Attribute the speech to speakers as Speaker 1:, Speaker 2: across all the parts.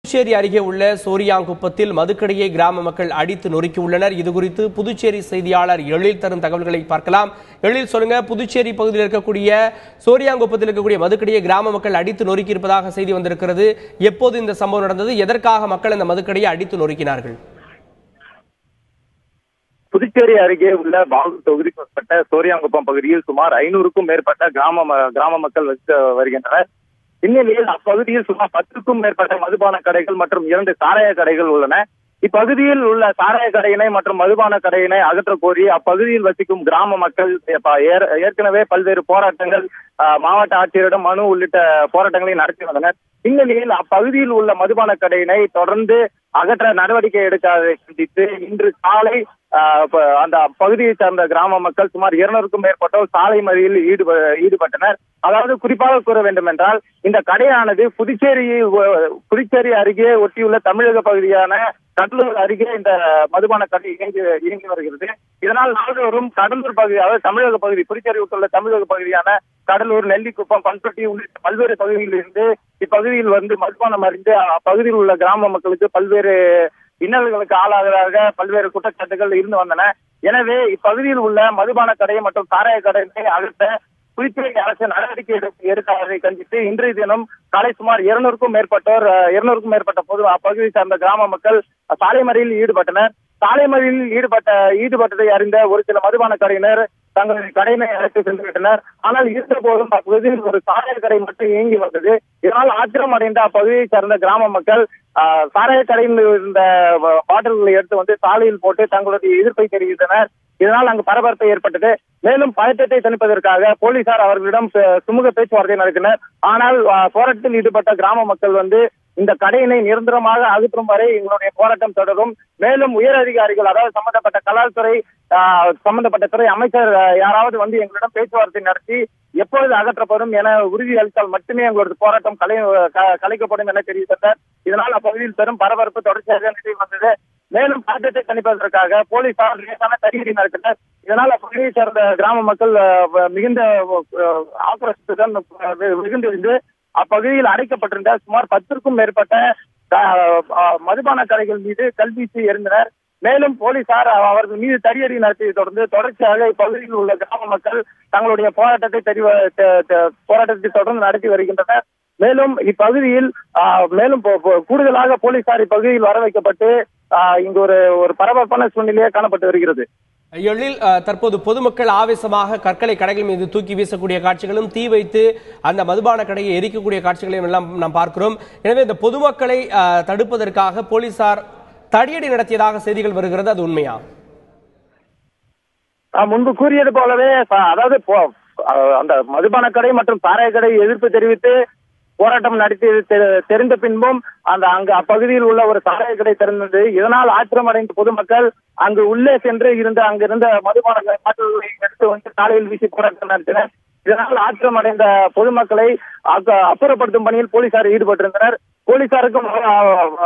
Speaker 1: புதுச்சேரி அருகே உள்ள சோரியாங்குப்பத்தில் மதுக்கடையை கிராம மக்கள் அடித்து நொறுக்கியுள்ளனர். இதுகுறித்து புதுச்சேரி செய்தியாளர் எழில் தரும் தகவல்களை பார்க்கலாம். எழில், சொல்லுங்க. புதுச்சேரி பகுதியில் இருக்கக்கூடிய சோரியாங்குப்பத்தில் இருக்கக்கூடிய மதுக்கடையை கிராம மக்கள் அடித்து நொறுக்கி இருப்பதாக செய்தி வந்திருக்கிறது. எப்போது இந்த சம்பவம் நடந்தது? எதற்காக மக்கள் இந்த மதுக்கடையை அடித்து நொறுக்கினார்கள்?
Speaker 2: புதுச்சேரி அருகே உள்ள பாகூர் தொகுதிக்குட்பட்ட சோரியாங்குப்பம் பகுதியில் சுமார் 500க்கும் மேற்பட்ட கிராம மக்கள் வசித்து வருகின்றனர். இந்நிலையில் அப்பகுதியில் சுமார் 10க்கும் மேற்பட்ட மதுபான கடைகள் மற்றும் 2 சாராய கடைகள் உள்ளன. இப்பகுதியில் உள்ள சாராய கடையினை மற்றும் மதுபான கடையினை அகற்ற கோரி அப்பகுதியில் வசிக்கும் கிராம மக்கள் ஏற்கனவே பல்வேறு போராட்டங்கள், மாவட்ட ஆட்சியரிடம் மனு உள்ளிட்ட போராட்டங்களை நடத்தி வந்தனர். இந்நிலையில் அப்பகுதியில் உள்ள மதுபான கடையினை தொடர்ந்து அகற்ற நடவடிக்கை எடுக்காததை கண்டித்து இன்று காலை அந்த பகுதியை சார்ந்த கிராம மக்கள் சுமார் 200க்கும் மேற்பட்டோர் சாலை மறியலில் ஈடுபட்டனர். அதாவது குறிப்பாக கூற வேண்டும் என்றால், இந்த கடையானது புதுச்சேரி அருகே ஒட்டியுள்ள தமிழக பகுதியான கடலூர் அருகே இந்த மதுபான கடை இயங்கி வருகிறது. இதனால் நாள்தோறும் கடலூர் பகுதி, அதாவது தமிழக பகுதி, புதுச்சேரி உள்ள தமிழக பகுதியான கடலூர், நெல்லிக்குப்பம், பண்ருட்டி உள்ளிட்ட பல்வேறு பகுதிகளில் இருந்து இப்பகுதியில் வந்து மதுபானம் அறிந்து அப்பகுதியில் உள்ள கிராம மக்களுக்கு பல்வேறு இன்னல்களுக்கு ஆளாக பல்வேறு குற்றச்சாட்டுகள் இருந்து வந்தன. எனவே இப்பகுதியில் உள்ள மதுபான கடை மற்றும் சாராய கடைகளை அகற்ற புதுச்சேரி அரசு நடவடிக்கை எடுக்காததை கண்டித்து இன்றைய தினம் காலை சுமார் 200க்கும் மேற்பட்ட பொது அப்பகுதியை சார்ந்த கிராம மக்கள் சாலை மறியலில் ஈடுபட்டனர். சாலை மறியலில் ஈடுபட்டதை அறிந்த ஒரு சில மதுபான கடையினர் தங்களது கடையினை அழைத்து சென்று விட்டனர். ஆனால் இருந்த போதும் அப்பகுதியில் ஒரு சாராய கடை மட்டும் இயங்கி வந்தது. இதனால் ஆத்திரம் அடைந்த அப்பகுதியை சார்ந்த கிராம மக்கள் சாராய கடையில் இருந்த பாட்டில்களை எடுத்து வந்து சாலையில் போட்டு தங்களுடைய எதிர்ப்பை தெரிவித்தனர். இதனால் அங்கு பரபரப்பு ஏற்பட்டது. மேலும் பதற்றத்தை தணிப்பதற்காக போலீசார் அவர்களிடம் சுமூக பேச்சுவார்த்தை நடத்தினர். ஆனால் போராட்டத்தில் ஈடுபட்ட கிராம மக்கள் வந்து இந்த கடையினை நிரந்தரமாக அகற்றும் வரை எங்களுடைய போராட்டம் தொடரும். மேலும் உயர் அதிகாரிகள், அதாவது சம்பந்தப்பட்ட கலால்துறை, சம்பந்தப்பட்ட துறை அமைச்சர் யாராவது வந்து எங்களிடம் பேச்சுவார்த்தை நடத்தி எப்பொழுது அகற்றப்படும் என உறுதி அளித்தால் மட்டுமே எங்களது போராட்டம் கலைக்கப்படும் என தெரிவித்தனர். இதனால் அப்பகுதியில் பெரும் பரபரப்பு தொடர்ச்சியாக நிகழ்ச்சி வந்தது. மேலும் பதற்றத்தை தணிப்பதற்காக போலீசார் லேசான தடியடி நடத்தினர். இதனால் அப்பகுதியை சேர்ந்த கிராம மக்கள் மிகுந்த ஆக்ரோஷத்துடன் மிகுந்திருந்து அப்பகுதியில் அடைக்கப்பட்டிருந்த சுமார் 10க்கும் மேற்பட்ட மதுபான கடைகள் மீது கல்வீசி எறிந்தனர். மேலும் போலீசார் அவர்கள் மீது தடியடி நடத்தியதை தொடர்ச்சியாக இப்பகுதியில் உள்ள கிராம மக்கள் தங்களுடைய போராட்டத்தை தொடர்ந்து நடத்தி வருகின்றனர். மேலும் இப்பகுதியில் கூடுதலாக போலீசார் இப்பகுதியில் வர வைக்கப்பட்டு இங்கு ஒரு பரபரப்பான சூழ்நிலையே காணப்பட்டு வருகிறது.
Speaker 1: எழில், தற்போது பொதுமக்கள் ஆவேசமாக கற்களை கடைகள் மீது தூக்கி வீசக்கூடிய காட்சிகளும், தீ வைத்து அந்த மதுபான கடையை எரிக்கக்கூடிய காட்சிகளையும் எல்லாம் நாம் பார்க்கிறோம். எனவே இந்த பொதுமக்களை தடுப்பதற்காக போலீசார் தடியடி நடத்தியதாக செய்திகள் வருகிறது. அது உண்மையா?
Speaker 2: முன்பு கூறியது போலவே, அதாவது அந்த மதுபான கடை மற்றும் சாராய கடை எதிர்ப்பு தெரிவித்து போராட்டம் நடத்தி தெரிந்த பின்பும் அங்கு அப்பகுதியில் உள்ள ஒரு சாராய கடை திறந்தது. இதனால் ஆத்திரமடைந்த பொதுமக்கள் அங்கு உள்ளே சென்று அங்கிருந்த மதுபான பாட்டில்களை எடுத்து வந்து சாலையில் வீசி போராட்டம் நடத்தினர். இதனால் ஆத்திரமடைந்த பொதுமக்களை அப்புறப்படுத்தும் பணியில் போலீசார் ஈடுபட்டிருந்தனர். போலீசாருக்கும்,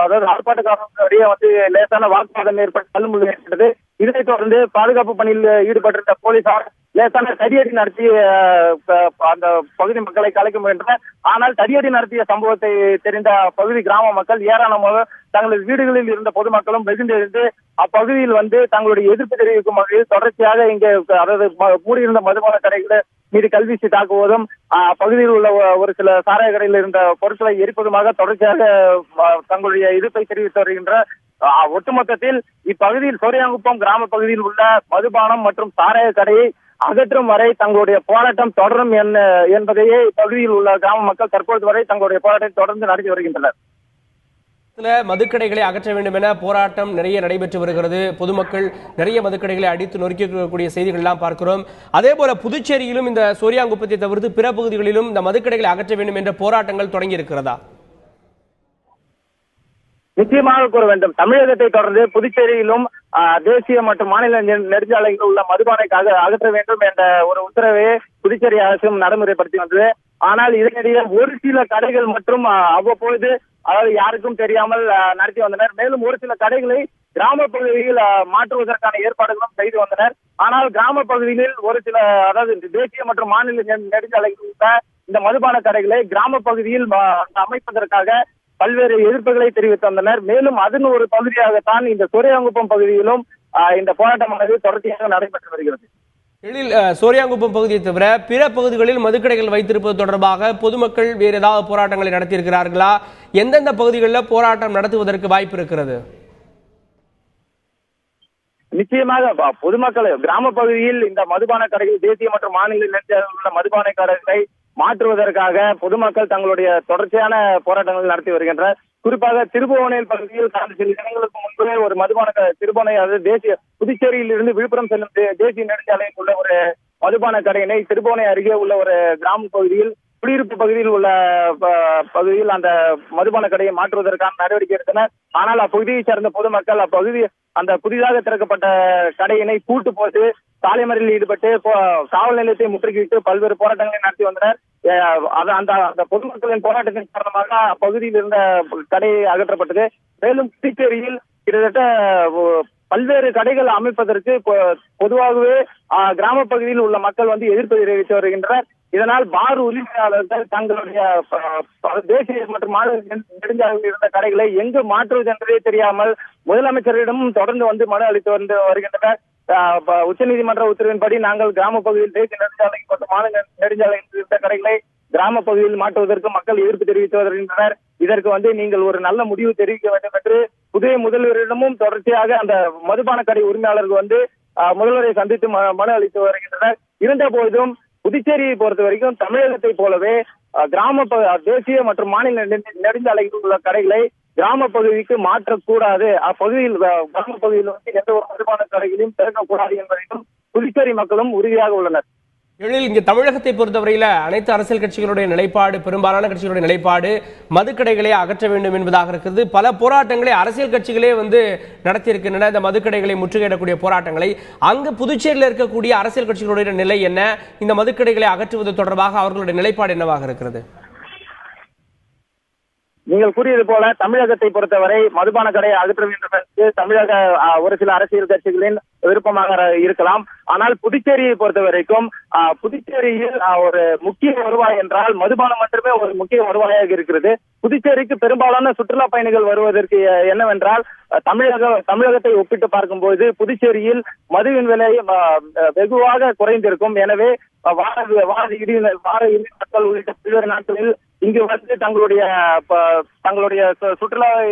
Speaker 2: அதாவது ஆர்ப்பாட்டக்காரர்களுக்கு இடையே வந்து லேசான வாக்குவாதம் ஏற்பட்டு தள்ளுமுள்ளு ஏற்பட்டது. இதனைத் தொடர்ந்து பாதுகாப்பு பணியில் ஈடுபட்டிருந்த போலீசார் லேசான தடியடி நடத்தி அந்த பகுதி மக்களை கலைக்க முயன்றனர். ஆனால் தடியடி நடத்திய சம்பவத்தை தெரிந்த பகுதி கிராம மக்கள் ஏராளமாக தங்களது வீடுகளில் இருந்த பொதுமக்களும் வெகுண்டெழுந்து அப்பகுதியில் வந்து தங்களுடைய எதிர்ப்பு தெரிவிக்கும் வகையில் தொடர்ச்சியாக இங்கே, அதாவது மூடியிருந்த மதுபான கடைகளை மீது கல்வீசி தாக்குவதும், பகுதியில் உள்ள ஒரு சில சாராய கடையில் இருந்த பொருட்களை எரிப்பதுமாக தொடர்ச்சியாக தங்களுடைய எதிர்ப்பை தெரிவித்து வருகின்ற ஒட்டுமொத்தத்தில் இப்பகுதியில் சோரியாங்குப்பம் கிராம பகுதியில் உள்ள மதுபானம் மற்றும் சாராய கடையை அகற்றும் வரை தங்களுடைய போராட்டம் தொடரும் என்பதையே இப்பகுதியில் உள்ள கிராம மக்கள் தற்போது வரை தங்களுடைய போராட்டத்தை தொடர்ந்து நடத்தி வருகின்றனர்.
Speaker 1: மதுக்கடைகளை அகற்ற வேண்டும் என போராட்டம் நிறைய நடைபெற்று வருகிறது. பொதுமக்கள் நிறைய மதுக்கடைகளை அடித்து நொறுக்கக்கூடிய செய்திகள் எல்லாம் பார்க்கிறோம். அதே போல புதுச்சேரியிலும் இந்த சோரியாங்குப்பத்தை தவிர்த்து பிற பகுதிகளிலும் இந்த மதுக்கடைகளை அகற்ற வேண்டும் என்ற போராட்டங்கள் தொடங்கி இருக்கிறதா?
Speaker 2: நிச்சயமாக கூற வேண்டும். தமிழகத்தை தொடர்ந்து புதுச்சேரியிலும் தேசிய மற்றும் மாநில நெடுஞ்சாலைகளில் உள்ள மதுபானை அகற்ற வேண்டும் என்ற ஒரு உத்தரவை புதுச்சேரி அரசும் நடைமுறைப்படுத்தி வந்தது. ஆனால் இதனிடையே ஒரு சில கடைகள் மற்றும் அவ்வப்பொழுது, அதாவது யாருக்கும் தெரியாமல் நடத்தி வந்தனர். மேலும் ஒரு சில கடைகளை கிராம பகுதியில் மாற்றுவதற்கான ஏற்பாடுகளும் செய்து வந்தனர். ஆனால் கிராம பகுதிகளில் ஒரு சில, அதாவது தேசிய மற்றும் மாநில நெடுஞ்சாலைகளில் உள்ள இந்த மதுபான கடைகளை கிராம பகுதியில் அமைப்பதற்காக பல்வேறு எதிர்ப்புகளை தெரிவித்து வந்தனர். மேலும் அதன் ஒரு பகுதியாகத்தான் இந்த சோரியாங்குப்பம் பகுதியிலும் இந்த போராட்டமானது தொடர்ச்சியாக நடைபெற்று வருகிறது.
Speaker 1: எழில், சோரியாங்குப்பம் பகுதியை தவிர பிற பகுதிகளில் மதுக்கடைகள் வைத்திருப்பது தொடர்பாக பொதுமக்கள் வேறு ஏதாவது போராட்டங்களை நடத்தியிருக்கிறார்களா? எந்தெந்த பகுதிகளில் போராட்டம் நடத்துவதற்கு வாய்ப்பு இருக்கிறது?
Speaker 2: நிச்சயமாக பொதுமக்கள் கிராம பகுதியில் இந்த மதுபான கடைகள் தேசிய மற்றும் மாநில உள்ள மதுபான கடைகளை மாற்றுவதற்காக பொதுமக்கள் தங்களுடைய தொடர்ச்சியான போராட்டங்கள் நடத்தி வருகின்றனர். குறிப்பாக திருபுவனையில் பகுதியில் கடந்த சில தினங்களுக்கு முன்பே ஒரு மதுபான திருபுவனை, அதாவது தேசிய புதுச்சேரியில் இருந்து விழுப்புரம் செல்லும் தேசிய நெடுஞ்சாலையில் உள்ள ஒரு மதுபான கடையினை திருபுவனை அருகே உள்ள ஒரு கிராம பகுதியில் குடியிருப்பு பகுதியில் உள்ள பகுதியில் அந்த மதுபான கடையை மாற்றுவதற்கான நடவடிக்கை எடுத்தனர். ஆனால் அப்பகுதியை சேர்ந்த பொதுமக்கள் அந்த புதிதாக திறக்கப்பட்ட கடையினை பூட்டு போட்டு சாலை மறியலில் ஈடுபட்டு காவல் நிலையத்தை முற்றுகையிட்டு பல்வேறு போராட்டங்களை நடத்தி வந்தனர். அந்த பொதுமக்களின் போராட்டத்தின் காரணமாக அப்பகுதியில் இருந்த கடை அகற்றப்பட்டது. மேலும் புதுச்சேரியில் கிட்டத்தட்ட பல்வேறு கடைகள் அமைப்பதற்கு பொதுவாகவே கிராம பகுதியில் உள்ள மக்கள் எதிர்ப்பு தெரிவித்து வருகின்றனர். இதனால் பார் உரிமையாளர்கள் தங்களுடைய தேசிய மற்றும் மாநில நெடுஞ்சாலையில் இருந்த கடைகளை எங்கு மாற்றுவது என்பதே தெரியாமல் முதலமைச்சரிடமும் தொடர்ந்து மனு அளித்து வருகின்றனர். உச்சநீதிமன்ற உத்தரவின்படி நாங்கள் கிராம பகுதியில் தேசிய நெடுஞ்சாலை மற்றும் மாநில நெடுஞ்சாலையில் இருந்த கடைகளை கிராம பகுதியில் மாற்றுவதற்கு மக்கள் எதிர்ப்பு தெரிவித்து வருகின்றனர். இதற்கு நீங்கள் ஒரு நல்ல முடிவு தெரிவிக்க வேண்டும் என்று புதிய முதல்வரிடமும் தொடர்ச்சியாக அந்த மதுபான கடை உரிமையாளர்கள் முதல்வரை சந்தித்து மனு அளித்து வருகின்றனர். இருந்த போதும் புதுச்சேரியை பொறுத்த வரைக்கும் தமிழகத்தை போலவே தேசிய மற்றும் மாநில நெடுஞ்சாலையில் உள்ள கடைகளை கிராம பகுதிக்கு மாற்றக்கூடாது, அப்பகுதியில் கிராம பகுதியில் எந்த ஒரு மதுபான கடைகளையும் திறக்கக்கூடாது என்பதையும் புதுச்சேரி மக்களும் உறுதியாக உள்ளனர்.
Speaker 1: எழில், இங்க தமிழகத்தை பொறுத்தவரையில அனைத்து அரசியல் கட்சிகளுடைய நிலைப்பாடு, பெரும்பாலான கட்சிகளுடைய நிலைப்பாடு மதுக்கடைகளை அகற்ற வேண்டும் என்பதாக இருக்கிறது. பல போராட்டங்களை அரசியல் கட்சிகளே நடத்தியிருக்கின்றன, இந்த மதுக்கடைகளை முற்றுகையிடக்கூடிய போராட்டங்களை. அங்கு புதுச்சேரியில் இருக்கக்கூடிய அரசியல் கட்சிகளுடைய நிலை என்ன? இந்த மதுக்கடைகளை அகற்றுவது தொடர்பாக அவர்களுடைய நிலைப்பாடு என்னவாக இருக்கிறது?
Speaker 2: நீங்கள் கூறியது போல தமிழகத்தை பொறுத்தவரை மதுபான கடையை அகற்ற வேண்டும் என்று தமிழக ஒரு சில அரசியல் கட்சிகளின் விருப்பமாக இருக்கலாம். ஆனால் புதுச்சேரியை பொறுத்த வரைக்கும் புதுச்சேரியில் ஒரு முக்கிய வருவாய் என்றால் மதுபானம் மட்டுமே ஒரு முக்கிய வருவாயாக இருக்கிறது. புதுச்சேரிக்கு பெரும்பாலான சுற்றுலா பயணிகள் வருவதற்கு என்னவென்றால் தமிழகத்தை ஒப்பிட்டு பார்க்கும்போது புதுச்சேரியில் மதுவின் விலை வெகுவாக குறைந்திருக்கும். எனவே வார இறுதி நாட்கள் உள்ளிட்ட பல்வேறு நாட்களில் இங்கு தங்களுடைய சுற்றுலாவை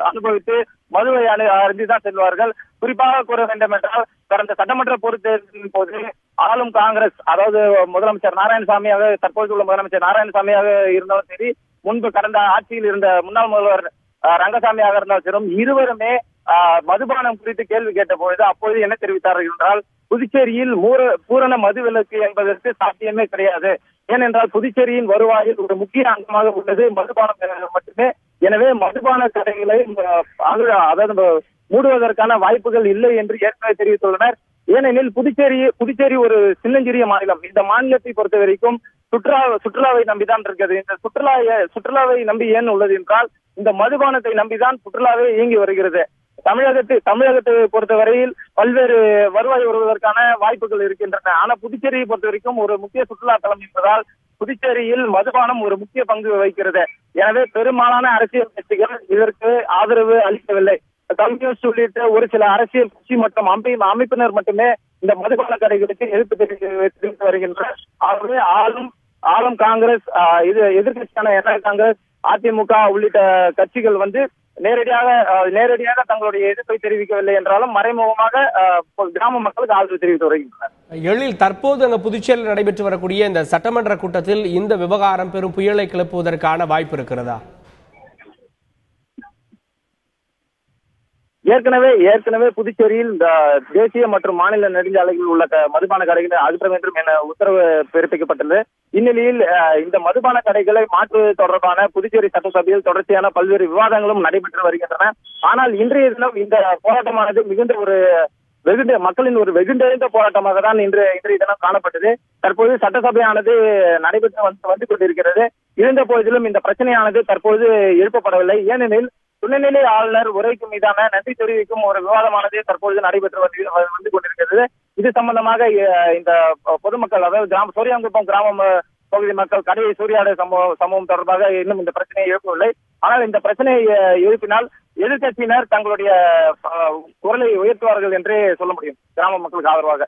Speaker 2: அனுபவித்து மதுவை அருந்திதான் செல்வார்கள். குறிப்பாக கூற வேண்டும் என்றால் கடந்த சட்டமன்ற பொறுத்தேர்தலின் போது ஆளும் காங்கிரஸ், அதாவது முதலமைச்சர் நாராயணசாமியாக, தற்போது உள்ள முதலமைச்சர் நாராயணசாமியாக இருந்தாலும் சரி, முன்பு கடந்த ஆட்சியில் இருந்த முன்னாள் முதல்வர் ரங்கசாமியாக இருந்தாலும் சரி, இருவருமே மதுபானம் குறித்து கேள்வி கேட்ட பொழுது அப்போது என்ன தெரிவித்தார்கள் என்றால் புதுச்சேரியில் பூரண மது விலக்கு என்பதற்கு சாத்தியமே கிடையாது. ஏனென்றால் புதுச்சேரியின் வருவாயில் ஒரு முக்கிய அங்கமாக உள்ளது மதுபானம் மட்டுமே. எனவே மதுபான கடைகளை மூடுவதற்கான வாய்ப்புகள் இல்லை என்று ஏற்கனவே தெரிவித்துள்ளனர். ஏனெனில் புதுச்சேரி ஒரு சின்னஞ்சிறிய மாநிலம். இந்த மாநிலத்தை பொறுத்த வரைக்கும் சுற்றுலாவை நம்பிதான் இருக்கிறது. இந்த சுற்றுலாவை நம்பி ஏன் உள்ளது என்றால் இந்த மதுபானத்தை நம்பிதான் சுற்றுலாவே இயங்கி வருகிறது. தமிழகத்தை பொறுத்தவரையில் பல்வேறு வருவாய் வருவதற்கான வாய்ப்புகள் இருக்கின்றன. ஆனா புதுச்சேரியை பொறுத்த வரைக்கும் ஒரு முக்கிய சுற்றுலா தலம் என்பதால் புதுச்சேரியில் மதுபானம் ஒரு முக்கிய பங்கு வகிக்கிறது. எனவே பெரும்பாலான அரசியல் கட்சிகள் இதற்கு ஆதரவு அளிக்கவில்லை. கம்யூனிஸ்ட் உள்ளிட்ட ஒரு சில அரசியல் கட்சி மற்றும் அமைப்பினர் மட்டுமே இந்த மதுபான கடைகளுக்கு எதிர்ப்பு தெரிவித்து வருகின்றனர். ஆகவே ஆளும் காங்கிரஸ், எதிர்கட்சியான என்ஆர் காங்கிரஸ், அதிமுக உள்ளிட்ட கட்சிகள் நேரடியாக தங்களுடைய எதிர்ப்பை தெரிவிக்கவில்லை என்றாலும் மறைமுகமாக கிராம மக்களுக்கு ஆதரவு தெரிவித்து வருகின்றனர்.
Speaker 1: எழில், தற்போது அங்க புதுச்சேரியில் நடைபெற்று வரக்கூடிய இந்த சட்டமன்ற கூட்டத்தில் இந்த விவகாரம் பெரும் புயலை கிளப்புவதற்கான வாய்ப்பு இருக்கிறதா?
Speaker 2: ஏற்கனவே புதுச்சேரியில் இந்த தேசிய மற்றும் மாநில நெடுஞ்சாலைகளில் உள்ள மதுபான கடைகளை அகற்ற வேண்டும் என உத்தரவு பிறப்பிக்கப்பட்டது. இந்நிலையில் இந்த மதுபான கடைகளை மாற்றுவது தொடர்பான புதுச்சேரி சட்டசபையில் தொடர்ச்சியான பல்வேறு விவாதங்களும் நடைபெற்று வருகின்றன. ஆனால் இன்றைய தினம் இந்த போராட்டமானது மக்களின் ஒரு வெகுண்டெழுந்த போராட்டமாக தான் இன்றைய தினம் காணப்பட்டது. தற்போது சட்டசபையானது நடைபெற்று வந்து கொண்டிருக்கிறது. இருந்த போதிலும் இந்த பிரச்சனையானது தற்போது எழுப்பப்படவில்லை. ஏனெனில் துணைநிலை ஆளுநர் உரைக்கு மீதான நன்றி தெரிவிக்கும் ஒரு விவாதமானது தற்பொழுது நடைபெற்று வந்து கொண்டிருக்கிறது. இது சம்பந்தமாக இந்த பொதுமக்கள், அதாவது சோரியாங்குப்பம் கிராம பகுதி மக்கள் கடையை சூறையாட சம்பவம் தொடர்பாக இன்னும் இந்த பிரச்சனையை எழுப்பவில்லை. ஆனால் இந்த பிரச்சனையை எழுப்பினால் எதிர்கட்சியினர் தங்களுடைய குரலை உயர்த்துவார்கள் என்றே சொல்ல முடியும் கிராம மக்களுக்கு ஆதரவாக.